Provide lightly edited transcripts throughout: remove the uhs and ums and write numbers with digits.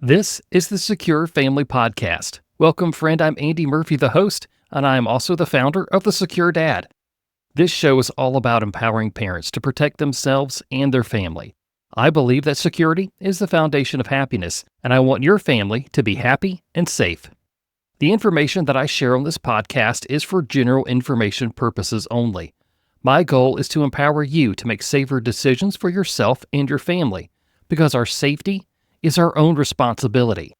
This is the Secure Family Podcast. Welcome, friend. I'm Andy Murphy, the host, and I am also the founder of The Secure Dad. This show is all about empowering parents to protect themselves and their family. I believe that security is the foundation of happiness, and I want your family to be happy and safe. The information that I share on this podcast is for general information purposes only. My goal is to empower you to make safer decisions for yourself and your family, because our safety is our own responsibility.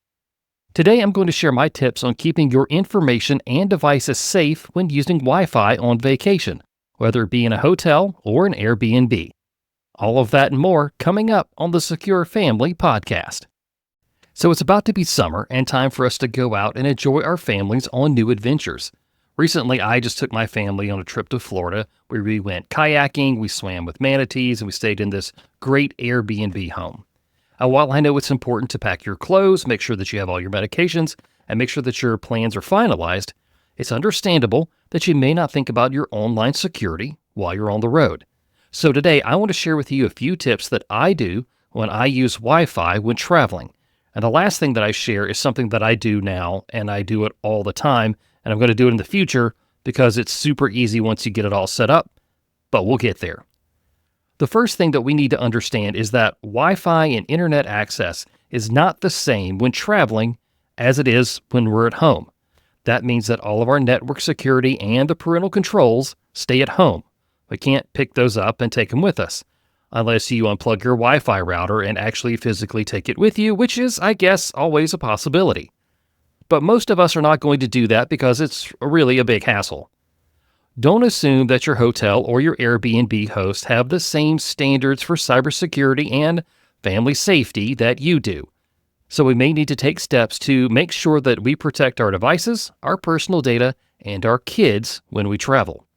Today, I'm going to share my tips on keeping your information and devices safe when using Wi-Fi on vacation, whether it be in a hotel or an Airbnb. All of that and more coming up on the Secure Family Podcast. So it's about to be summer and time for us to go out and enjoy our families on new adventures. Recently, I just took my family on a trip to Florida where we went kayaking, we swam with manatees, and we stayed in this great Airbnb home. While I know it's important to pack your clothes, make sure that you have all your medications, and make sure that your plans are finalized, it's understandable that you may not think about your online security while you're on the road. So today, I want to share with you a few tips that I do when I use Wi-Fi when traveling. And the last thing that I share is something that I do now, and I do it all the time, and I'm going to do it in the future because it's super easy once you get it all set up, but we'll get there. The first thing that we need to understand is that Wi-Fi and internet access is not the same when traveling as it is when we're at home. That means that all of our network security and the parental controls stay at home. We can't pick those up and take them with us, unless you unplug your Wi-Fi router and actually physically take it with you, which is, I guess, always a possibility. But most of us are not going to do that because it's really a big hassle. Don't assume that your hotel or your Airbnb host have the same standards for cybersecurity and family safety that you do. So we may need to take steps to make sure that we protect our devices, our personal data, and our kids when we travel.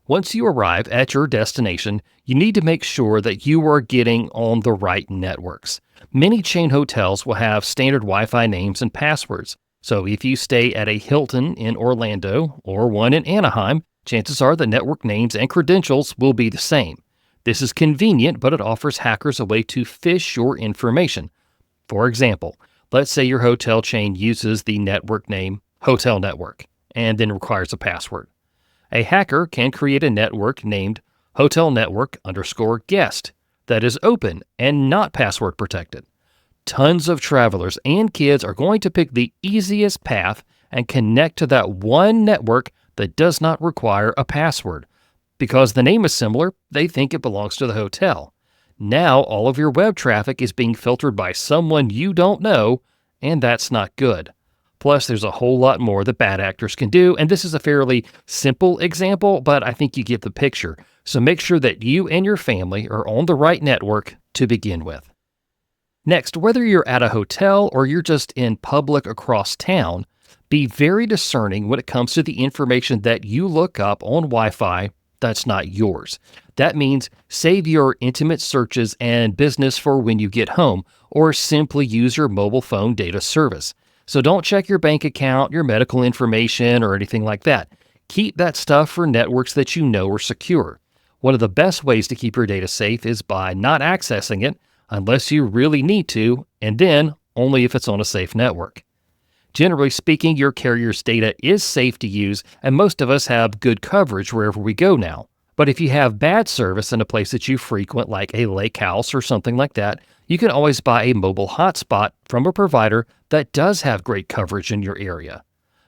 Once you arrive at your destination, you need to make sure that you are getting on the right networks. Many chain hotels will have standard Wi-Fi names and passwords. So if you stay at a Hilton in Orlando or one in Anaheim, chances are the network names and credentials will be the same. This is convenient, but it offers hackers a way to phish your information. For example, let's say your hotel chain uses the network name Hotel Network and then requires a password. A hacker can create a network named Hotel Network_guest that is open and not password protected. Tons of travelers and kids are going to pick the easiest path and connect to that one network that does not require a password. Because the name is similar, they think it belongs to the hotel. Now all of your web traffic is being filtered by someone you don't know, and that's not good. Plus, there's a whole lot more that bad actors can do, and this is a fairly simple example, but I think you get the picture. So make sure that you and your family are on the right network to begin with. Next, whether you're at a hotel or you're just in public across town, be very discerning when it comes to the information that you look up on Wi-Fi that's not yours. That means save your intimate searches and business for when you get home, or simply use your mobile phone data service. So don't check your bank account, your medical information, or anything like that. Keep that stuff for networks that you know are secure. One of the best ways to keep your data safe is by not accessing it unless you really need to, and then only if it's on a safe network. Generally speaking, your carrier's data is safe to use, and most of us have good coverage wherever we go now. But if you have bad service in a place that you frequent, like a lake house or something like that, you can always buy a mobile hotspot from a provider that does have great coverage in your area.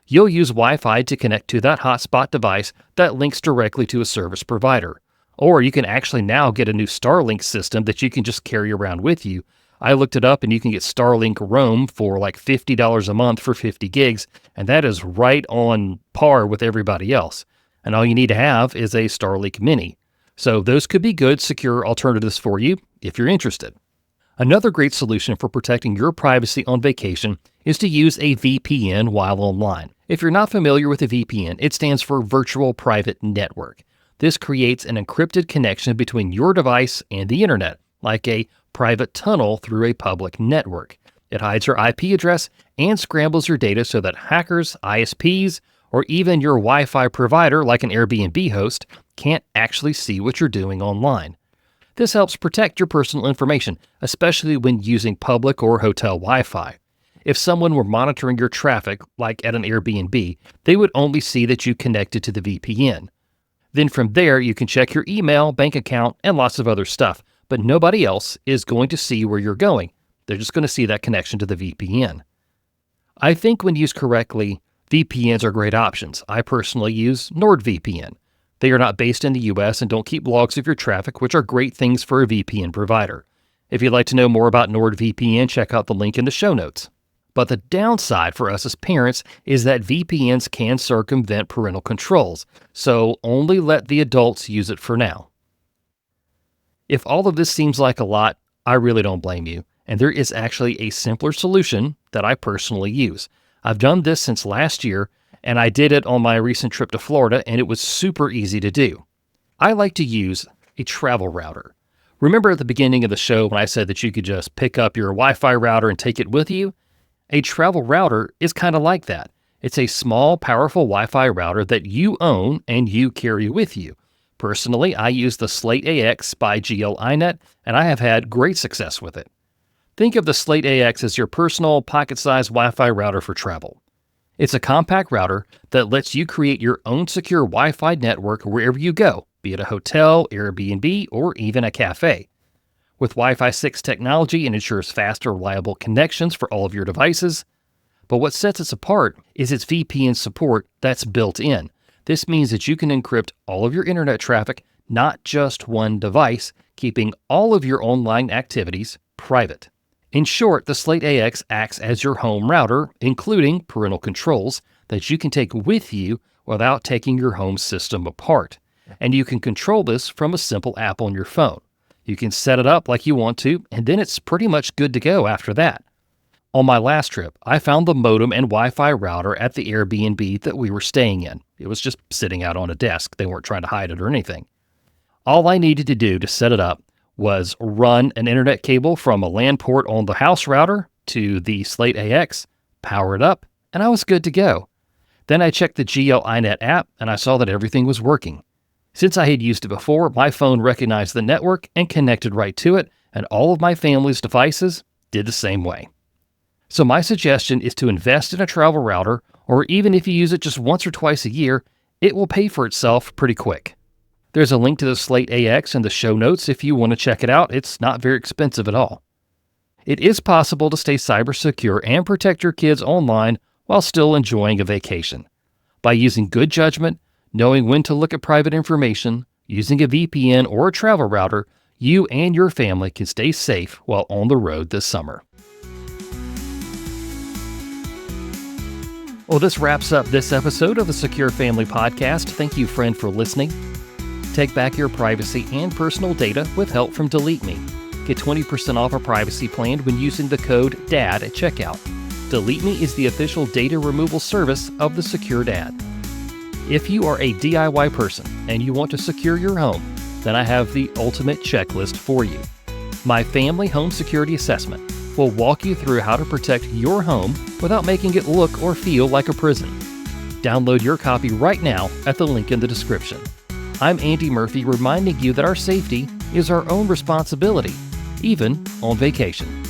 You'll use Wi-Fi to connect to that hotspot device that links directly to a service provider. Or you can actually now get a new Starlink system that you can just carry around with you. I looked it up and you can get Starlink Roam for like $50 a month for 50 gigs, and that is right on par with everybody else. And all you need to have is a Starlink Mini. So those could be good, secure alternatives for you if you're interested. Another great solution for protecting your privacy on vacation is to use a VPN while online. If you're not familiar with a VPN, it stands for Virtual Private Network. This creates an encrypted connection between your device and the internet, like a private tunnel through a public network. It hides your IP address and scrambles your data so that hackers, ISPs, or even your Wi-Fi provider, like an Airbnb host, can't actually see what you're doing online. This helps protect your personal information, especially when using public or hotel Wi-Fi. If someone were monitoring your traffic, like at an Airbnb, they would only see that you connected to the VPN. Then from there, you can check your email, bank account, and lots of other stuff, but nobody else is going to see where you're going. They're just going to see that connection to the VPN. I think when used correctly, VPNs are great options. I personally use NordVPN. They are not based in the US and don't keep logs of your traffic, which are great things for a VPN provider. If you'd like to know more about NordVPN, check out the link in the show notes. But the downside for us as parents is that VPNs can circumvent parental controls, so only let the adults use it for now. If all of this seems like a lot, I really don't blame you, and there is actually a simpler solution that I personally use. I've done this since last year, and I did it on my recent trip to Florida, and it was super easy to do. I like to use a travel router. Remember at the beginning of the show when I said that you could just pick up your Wi-Fi router and take it with you? A travel router is kind of like that. It's a small, powerful Wi-Fi router that you own and you carry with you. Personally, I use the Slate AX by GL.iNet, and I have had great success with it. Think of the Slate AX as your personal, pocket-sized Wi-Fi router for travel. It's a compact router that lets you create your own secure Wi-Fi network wherever you go, be it a hotel, Airbnb, or even a cafe. With Wi-Fi 6 technology, it ensures fast and reliable connections for all of your devices. But what sets it apart is its VPN support that's built in. This means that you can encrypt all of your internet traffic, not just one device, keeping all of your online activities private. In short, the Slate AX acts as your home router, including parental controls that you can take with you without taking your home system apart. And you can control this from a simple app on your phone. You can set it up like you want to, and then it's pretty much good to go after that. On my last trip, I found the modem and Wi-Fi router at the Airbnb that we were staying in. It was just sitting out on a desk. They weren't trying to hide it or anything. All I needed to do to set it up was run an internet cable from a LAN port on the house router to the Slate AX, power it up, and I was good to go. Then I checked the GL.iNet app, and I saw that everything was working. Since I had used it before, my phone recognized the network and connected right to it, and all of my family's devices did the same way. So my suggestion is to invest in a travel router, or even if you use it just once or twice a year, it will pay for itself pretty quick. There's a link to the Slate AX in the show notes if you want to check it out. It's not very expensive at all. It is possible to stay cyber secure and protect your kids online while still enjoying a vacation. By using good judgment, knowing when to look at private information, using a VPN or a travel router, you and your family can stay safe while on the road this summer. Well, this wraps up this episode of the Secure Family Podcast. Thank you, friend, for listening. Take back your privacy and personal data with help from Delete Me. Get 20% off a privacy plan when using the code DAD at checkout. Delete Me is the official data removal service of the Secure Dad. If you are a DIY person and you want to secure your home, then I have the ultimate checklist for you. My Family Home Security Assessment will walk you through how to protect your home without making it look or feel like a prison. Download your copy right now at the link in the description. I'm Andy Murphy, reminding you that our safety is our own responsibility, even on vacation.